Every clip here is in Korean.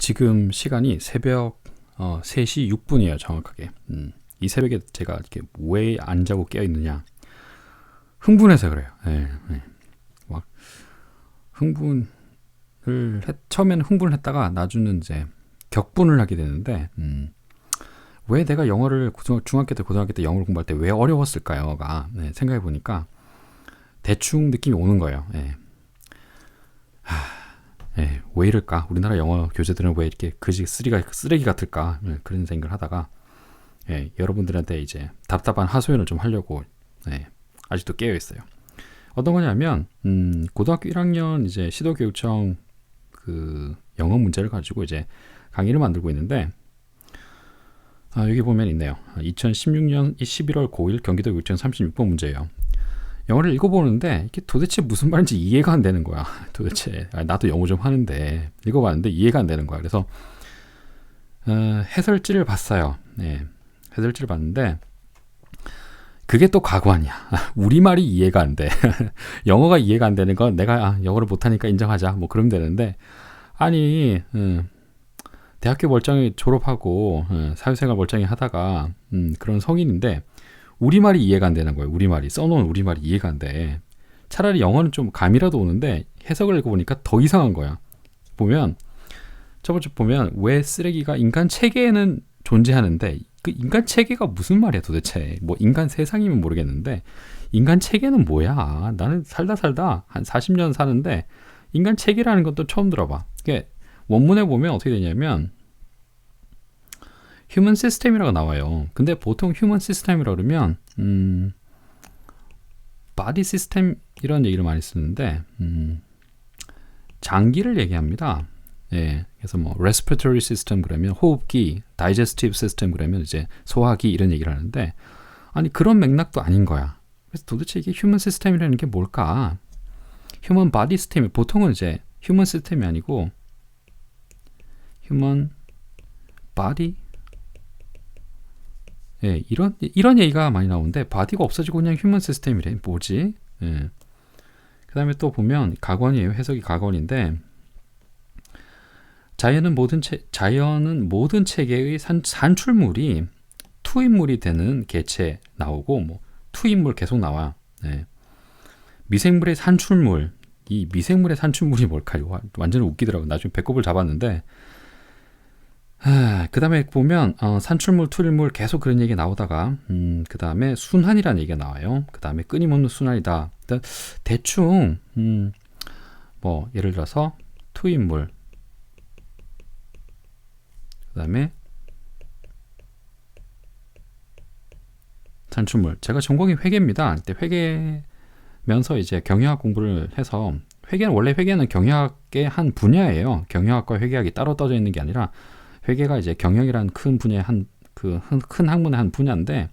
지금 시간이 새벽 3시 6분이에요, 정확하게. 이 새벽에 제가 이렇게 왜 안 자고 깨어 있느냐? 흥분해서 그래요. 네, 네. 막 처음에는 흥분을 했다가 나중에는 이제 격분을 하게 되는데, 왜 내가 영어를 중학교 때, 고등학교 때 영어를 공부할 때 왜 어려웠을까요?가 생각해 보니까 대충 느낌이 오는 거예요. 네. 왜 이럴까? 우리나라 영어 교재들은 왜 이렇게 쓰레기 같을까? 그런 생각을 하다가 여러분들한테 이제 답답한 하소연을 좀 하려고 아직도 깨어 있어요. 어떤 거냐면 고등학교 1학년 이제 시도교육청 그 영어 문제를 가지고 이제 강의를 만들고 있는데 여기 보면 있네요. 2016년 11월 9일 경기도 교육청 36번 문제예요. 영어를 읽어보는데 이게 도대체 무슨 말인지 이해가 안 되는 거야. 도대체 나도 영어 좀 하는데 읽어봤는데 이해가 안 되는 거야. 그래서 해설지를 봤어요. 해설지를 봤는데 그게 또 과관이야. 우리말이 이해가 안 돼. 영어가 이해가 안 되는 건 내가 영어를 못하니까 인정하자 뭐 그러면 되는데 아니 대학교 멀쩡히 졸업하고 사회생활 멀쩡히 하다가 그런 성인인데 우리말이 이해가 안 되는 거예요. 우리말이 써놓은 우리말이 이해가 안 돼. 차라리 영어는 좀 감이라도 오는데 해석을 읽어보니까 더 이상한 거야. 보면 첫 번째 보면 왜 쓰레기가 인간 체계에는 존재하는데 그 인간 체계가 무슨 말이야 도대체. 뭐 인간 세상이면 모르겠는데 인간 체계는 뭐야. 나는 살다 한 40년 사는데 인간 체계라는 것도 처음 들어봐. 이게 원문에 보면 어떻게 되냐면 휴먼 시스템이라고 나와요. 근데 보통 휴먼 시스템이라고 그러면 바디 시스템 이런 얘기를 많이 쓰는데 장기를 얘기합니다. 그래서 뭐 respiratory system 그러면 호흡기, digestive system 그러면 이제 소화기 이런 얘기를 하는데 아니 그런 맥락도 아닌 거야. 그래서 도대체 이게 휴먼 시스템이라는 게 뭘까? 휴먼 바디 시스템이 보통은 이제 휴먼 시스템이 아니고 휴먼 바디 이런 얘기가 많이 나오는데 바디가 없어지고 그냥 휴먼 시스템이래. 뭐지? 그 다음에 또 보면 가관이에요. 해석이 가관인데 자연은 모든 체계의 산출물이 투입물이 되는 개체 나오고 뭐 투입물 계속 나와. 미생물의 산출물 이 미생물의 산출물이 뭘까요? 완전 웃기더라고. 나중에 배꼽을 잡았는데 그 다음에 보면 산출물, 투입물 계속 그런 얘기 나오다가 그 다음에 순환이라는 얘기가 나와요. 그 다음에 끊임없는 순환이다. 대충 뭐 예를 들어서 투입물 그 다음에 산출물. 제가 전공이 회계입니다. 그때 회계면서 이제 경영학 공부를 해서 회계는 경영학의 한 분야예요. 경영학과 회계학이 따로 떠져 있는 게 아니라 회계가 이제 경영이라는 큰 분야의 큰 학문의 한 분야인데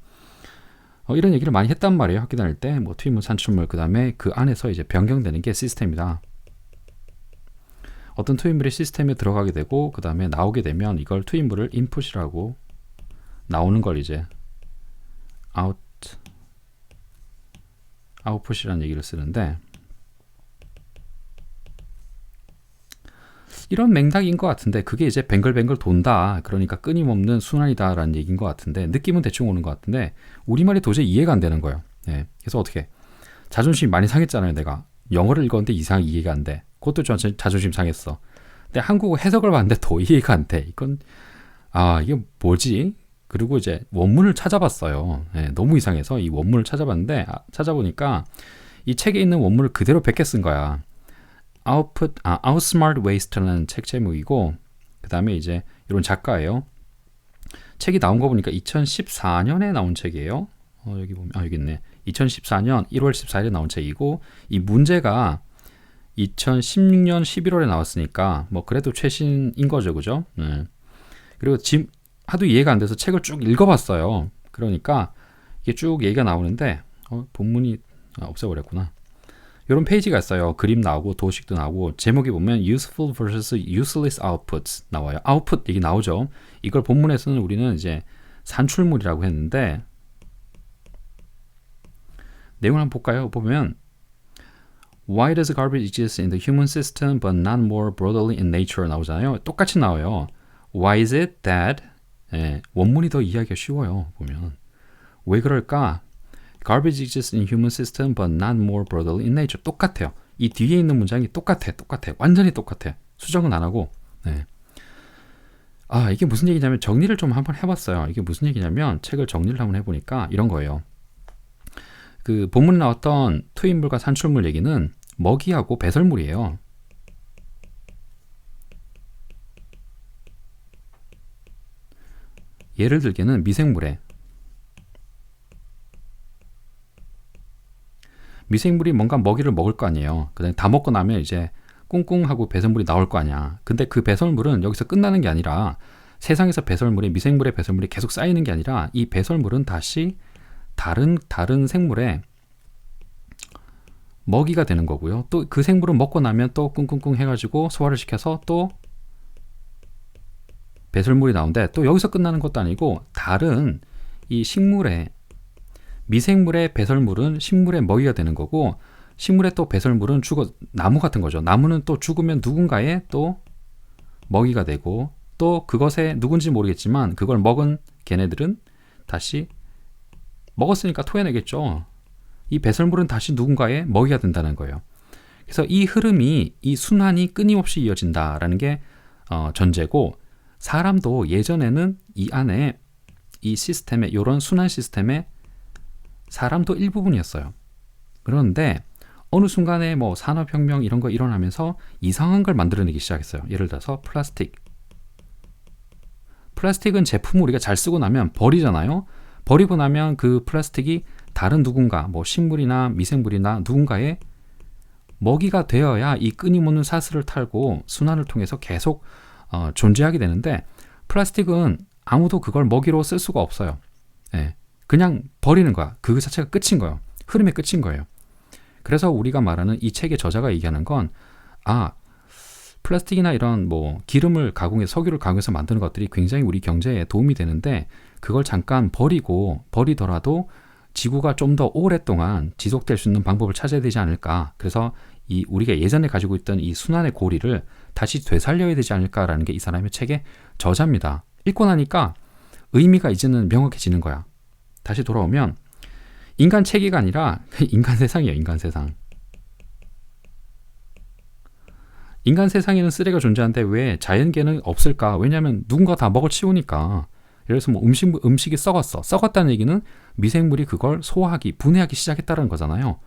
이런 얘기를 많이 했단 말이에요. 학교 다닐 때 뭐 투입물, 산출물 그 다음에 그 안에서 이제 변경되는 게 시스템이다. 어떤 투입물이 시스템에 들어가게 되고 그 다음에 나오게 되면 이걸 투입물을 인풋이라고 나오는 걸 이제 아웃풋이라는 얘기를 쓰는데 이런 맥락인 것 같은데 그게 이제 뱅글뱅글 돈다. 그러니까 끊임없는 순환이다라는 얘기인 것 같은데 느낌은 대충 오는 것 같은데 우리말이 도저히 이해가 안 되는 거예요. 그래서 어떻게 자존심이 많이 상했잖아요. 내가 영어를 읽었는데 이해가 안 돼. 그것도 자존심 상했어. 근데 한국어 해석을 봤는데 더 이해가 안 돼. 이건 이게 뭐지? 그리고 이제 원문을 찾아봤어요. 너무 이상해서 이 원문을 찾아봤는데 찾아보니까 이 책에 있는 원문을 그대로 베껴 쓴 거야. Outsmart Waste라는 책 제목이고 그 다음에 이제 이런 작가예요. 책이 나온 거 보니까 2014년에 나온 책이에요. 여기 보면 여기 있네. 2014년 1월 14일에 나온 책이고 이 문제가 2016년 11월에 나왔으니까 뭐 그래도 최신인 거죠, 그죠? 그리고 지금 하도 이해가 안 돼서 책을 쭉 읽어봤어요. 그러니까 이게 쭉 얘기가 나오는데 본문이 없애버렸구나. 이런 페이지가 있어요. 그림 나오고 도식도 나오고 제목이 보면 useful versus useless outputs 나와요. output 얘기 나오죠. 이걸 본문에서는 우리는 이제 산출물이라고 했는데 내용을 한번 볼까요? 보면 Why does garbage exist in the human system but not more broadly in nature 나오잖아요. 똑같이 나와요. Why is it that 예, 원문이 더 이해하기가 쉬워요. 보면 왜 그럴까? Garbage exists in human system but not more broadly in nature. 똑같아요. 이 뒤에 있는 문장이 똑같아. 완전히 똑같아. 수정은 안 하고. 네. 아, 이게 무슨 얘기냐면 정리를 좀 한번 해봤어요. 이게 무슨 얘기냐면 책을 정리를 한번 해보니까 이런 거예요. 그 본문에 나왔던 투입물과 산출물 얘기는 먹이하고 배설물이에요. 예를 들게는 미생물이 뭔가 먹이를 먹을 거 아니에요. 그다음에 다 먹고 나면 이제 꿍꿍하고 배설물이 나올 거 아니야. 근데 그 배설물은 여기서 끝나는 게 아니라 세상에서 미생물의 배설물이 계속 쌓이는 게 아니라 이 배설물은 다시 다른 생물의 먹이가 되는 거고요. 또 그 생물은 먹고 나면 또 꿍꿍꿍 해가지고 소화를 시켜서 또 배설물이 나오는데 또 여기서 끝나는 것도 아니고 다른 이 미생물의 배설물은 식물의 먹이가 되는 거고 식물의 또 배설물은 나무 같은 거죠. 나무는 또 죽으면 누군가의 또 먹이가 되고 또 그것에 누군지 모르겠지만 그걸 먹은 걔네들은 다시 먹었으니까 토해내겠죠. 이 배설물은 다시 누군가의 먹이가 된다는 거예요. 그래서 이 흐름이 이 순환이 끊임없이 이어진다라는 게 전제고 사람도 예전에는 이 안에 이 시스템에 이런 순환 시스템에 사람도 일부분이었어요. 그런데 어느 순간에 뭐 산업혁명 이런 거 일어나면서 이상한 걸 만들어내기 시작했어요. 예를 들어서 플라스틱은 제품을 우리가 잘 쓰고 나면 버리잖아요. 버리고 나면 그 플라스틱이 다른 누군가 뭐 식물이나 미생물이나 누군가의 먹이가 되어야 이 끊임없는 사슬을 탈고 순환을 통해서 계속 존재하게 되는데 플라스틱은 아무도 그걸 먹이로 쓸 수가 없어요. 예, 그냥 버리는 거야. 그 자체가 끝인 거예요. 흐름의 끝인 거예요. 그래서 우리가 말하는 이 책의 저자가 얘기하는 건 플라스틱이나 이런 뭐 기름을 가공해서 석유를 가공해서 만드는 것들이 굉장히 우리 경제에 도움이 되는데 그걸 잠깐 버리더라도 지구가 좀 더 오랫동안 지속될 수 있는 방법을 찾아야 되지 않을까. 그래서 우리가 예전에 가지고 있던 이 순환의 고리를 다시 되살려야 되지 않을까라는 게 이 사람의 책의 저자입니다. 읽고 나니까 의미가 이제는 명확해지는 거야. 다시 돌아오면 인간 체계가 아니라 인간 세상이에요. 인간 세상. 인간 세상에는 쓰레기가 존재하는데 왜 자연계는 없을까? 왜냐하면 누군가 다 먹어치우니까. 예를 들어서 뭐 음식이 썩었다는 얘기는 미생물이 그걸 소화하기, 분해하기 시작했다는 거잖아요.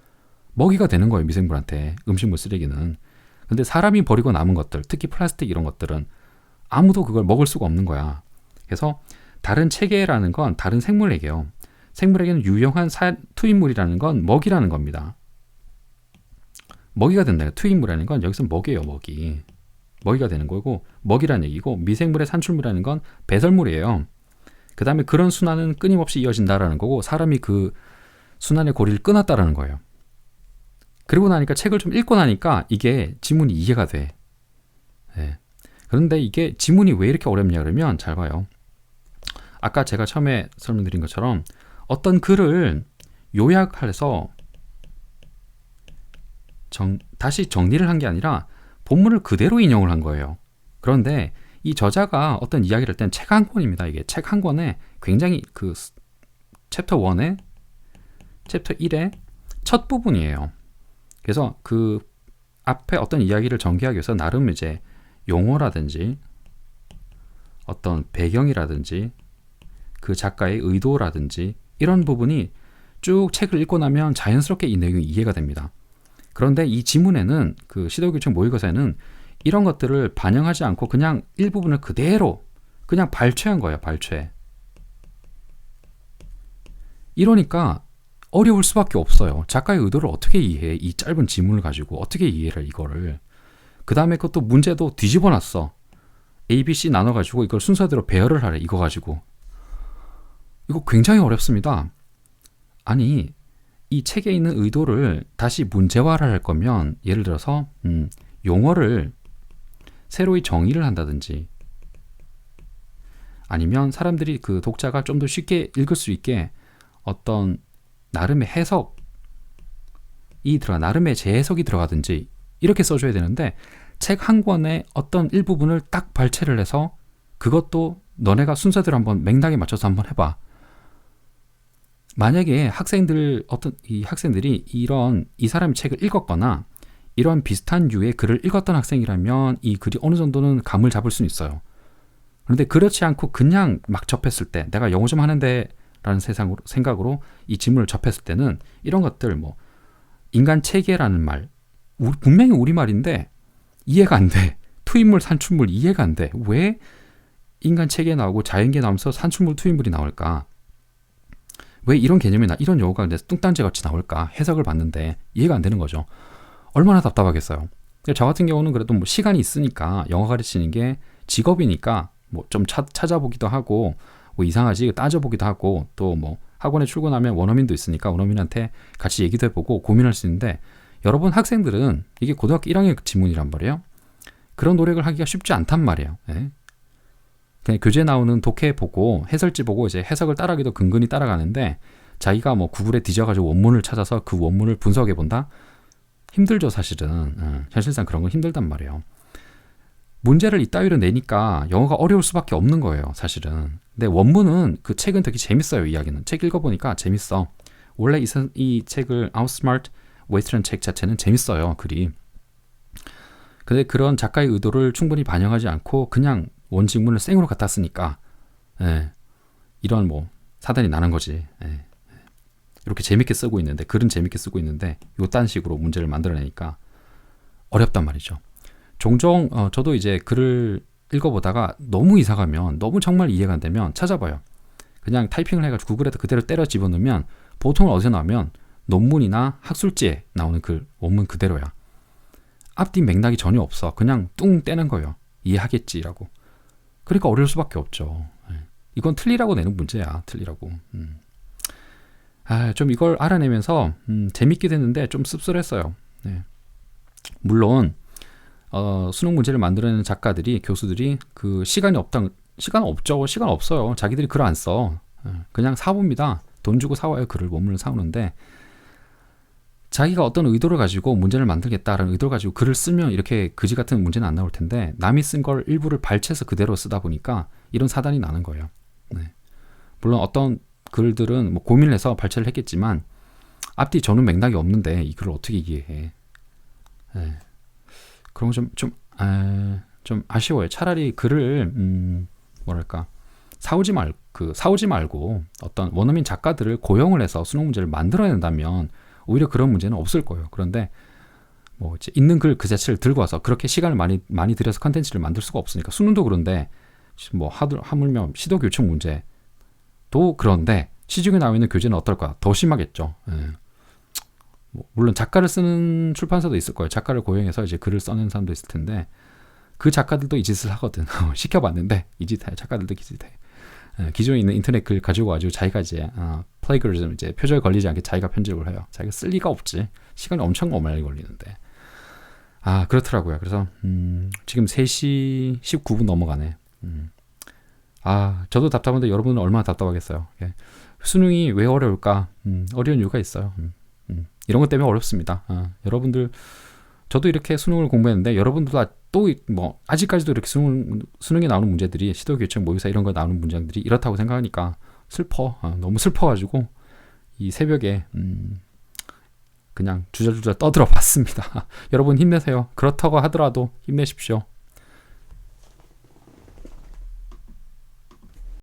먹이가 되는 거예요. 미생물한테 음식물 쓰레기는. 근데 사람이 버리고 남은 것들, 특히 플라스틱 이런 것들은 아무도 그걸 먹을 수가 없는 거야. 그래서 다른 체계라는 건 다른 생물에게요. 생물에게는 유용한 투입물이라는 건 먹이라는 겁니다. 먹이가 된다. 투입물이라는 건 여기서 먹이에요. 먹이가 되는 거고 먹이라는 얘기고 미생물의 산출물이라는 건 배설물이에요. 그 다음에 그런 순환은 끊임없이 이어진다라는 거고 사람이 그 순환의 고리를 끊었다라는 거예요. 그리고 나니까 책을 좀 읽고 나니까 이게 지문이 이해가 돼. 네. 그런데 이게 지문이 왜 이렇게 어렵냐 그러면 잘 봐요. 아까 제가 처음에 설명드린 것처럼 어떤 글을 요약해서 다시 정리를 한 게 아니라 본문을 그대로 인용을 한 거예요. 그런데 이 저자가 어떤 이야기를 할 때는 책 한 권입니다. 이게 책 한 권에 굉장히 그 챕터 1의 챕터 1의 첫 부분이에요. 그래서 그 앞에 어떤 이야기를 전개하기 위해서 나름 이제 용어라든지 어떤 배경이라든지 그 작가의 의도라든지 이런 부분이 쭉 책을 읽고 나면 자연스럽게 이 내용이 이해가 됩니다. 그런데 이 지문에는 그 시도교칙 모의고사에는 이런 것들을 반영하지 않고 그냥 일부분을 그대로 그냥 발췌한 거예요. 발췌. 이러니까 어려울 수밖에 없어요. 작가의 의도를 어떻게 이해해? 이 짧은 지문을 가지고 어떻게 이해를 해, 이거를. 그 다음에 그것도 문제도 뒤집어 놨어. A, B, C 나눠가지고 이걸 순서대로 배열을 하래. 이거 가지고. 이거 굉장히 어렵습니다. 아니 이 책에 있는 의도를 다시 문제화를 할 거면 예를 들어서 용어를 새로이 정의를 한다든지 아니면 사람들이 그 독자가 좀 더 쉽게 읽을 수 있게 어떤 나름의 해석 들어가 나름의 재해석이 들어가든지 이렇게 써줘야 되는데 책 한 권의 어떤 일부분을 딱 발췌를 해서 그것도 너네가 순서대로 한번 맥락에 맞춰서 한번 해봐. 만약에 학생들이 이 사람의 책을 읽었거나 이런 비슷한 류의 글을 읽었던 학생이라면 이 글이 어느 정도는 감을 잡을 수는 있어요. 그런데 그렇지 않고 그냥 막 접했을 때 내가 영어 좀 하는데 라는 생각으로 이 지문을 접했을 때는 이런 것들 인간 체계라는 말 분명히 우리말인데 이해가 안 돼. 투인물 산출물 이해가 안 돼. 왜 인간 체계 나오고 자연계 나오면서 산출물 투인물이 나올까? 왜 이런 개념이 이런 용어가 뚱딴지 같이 나올까? 해석을 봤는데 이해가 안 되는 거죠. 얼마나 답답하겠어요. 저 같은 경우는 그래도 시간이 있으니까 영어 가르치는 게 직업이니까 좀 찾아보기도 하고 이상하지 따져보기도 하고 또 학원에 출근하면 원어민도 있으니까 원어민한테 같이 얘기도 해보고 고민할 수 있는데 여러분 학생들은 이게 고등학교 1학년 지문이란 말이에요. 그런 노력을 하기가 쉽지 않단 말이에요. 예? 그냥 교재 나오는 독해 보고 해설지 보고 이제 해석을 따라하기도 근근히 따라가는데 자기가 구글에 뒤져가지고 원문을 찾아서 그 원문을 분석해 본다? 힘들죠 사실은. 사실상 그런 건 힘들단 말이에요. 문제를 이따위로 내니까 영어가 어려울 수밖에 없는 거예요 사실은. 근데 원문은 그 책은 되게 재밌어요. 이야기는 책 읽어보니까 재밌어. 원래 이 책을 Outsmart Waste라는 책 자체는 재밌어요 글이. 근데 그런 작가의 의도를 충분히 반영하지 않고 그냥 원직문을 생으로 갖다 쓰니까 이런 사단이 나는 거지. 이렇게 재밌게 쓰고 있는데 글은 재밌게 쓰고 있는데 요딴 식으로 문제를 만들어내니까 어렵단 말이죠. 종종 저도 이제 글을 읽어보다가 너무 이상하면 너무 정말 이해가 안 되면 찾아봐요. 그냥 타이핑을 해가지고 구글에다 그대로 때려 집어넣으면 보통 어디서 나오면 논문이나 학술지에 나오는 글 원문 그대로야. 앞뒤 맥락이 전혀 없어. 그냥 뚱 떼는 거예요. 이해하겠지라고. 그러니까 어려울 수밖에 없죠. 이건 틀리라고 내는 문제야. 틀리라고. 좀 이걸 알아내면서 재밌게 됐는데 좀 씁쓸했어요. 물론 수능 문제를 만들어내는 작가들이 교수들이 그 시간 없죠. 시간 없어요. 자기들이 글 안 써. 그냥 사봅니다. 돈 주고 사와요. 글을 원문을 사오는데 자기가 어떤 의도를 가지고 문제를 만들겠다라는 의도를 가지고 글을 쓰면 이렇게 그지 같은 문제는 안 나올 텐데 남이 쓴 걸 일부를 발췌해서 그대로 쓰다 보니까 이런 사단이 나는 거예요. 물론 어떤 글들은 고민을 해서 발췌를 했겠지만 앞뒤 저는 맥락이 없는데 이 글을 어떻게 이해해. 그런 거 좀 아쉬워요. 차라리 글을 사오지 말고 어떤 원어민 작가들을 고용을 해서 수능 문제를 만들어낸다면 오히려 그런 문제는 없을 거예요. 그런데 이제 있는 글 그 자체를 들고 와서 그렇게 시간을 많이 들여서 컨텐츠를 만들 수가 없으니까 수능도 그런데 하물며 시도 교청 문제도 그런데 시중에 나와 있는 교재는 어떨까? 더 심하겠죠. 물론 작가를 쓰는 출판사도 있을 거예요. 작가를 고용해서 이제 글을 써낸 사람도 있을 텐데 그 작가들도 이 짓을 하거든. 시켜봤는데 이 짓 해. 작가들도 이 짓 해. 기존에 있는 인터넷 글 가지고 가지고 자기가 이제 플레이그리즘 이제 표절에 걸리지 않게 자기가 편집을 해요. 자기가 쓸 리가 없지. 시간이 엄청 많이 걸리는데. 그렇더라고요. 그래서 지금 3시 19분 넘어가네. 저도 답답한데 여러분은 얼마나 답답하겠어요. 수능이 왜 어려울까? 어려운 이유가 있어요. 이런 것 때문에 어렵습니다. 여러분들 저도 이렇게 수능을 공부했는데 여러분들도 또 아직까지도 이렇게 수능에 나오는 문제들이 시도교청 모의사 이런 거 나오는 문제들이 이렇다고 생각하니까 슬퍼. 너무 슬퍼가지고 이 새벽에 그냥 주저주저 떠들어 봤습니다. 여러분 힘내세요. 그렇다고 하더라도 힘내십시오.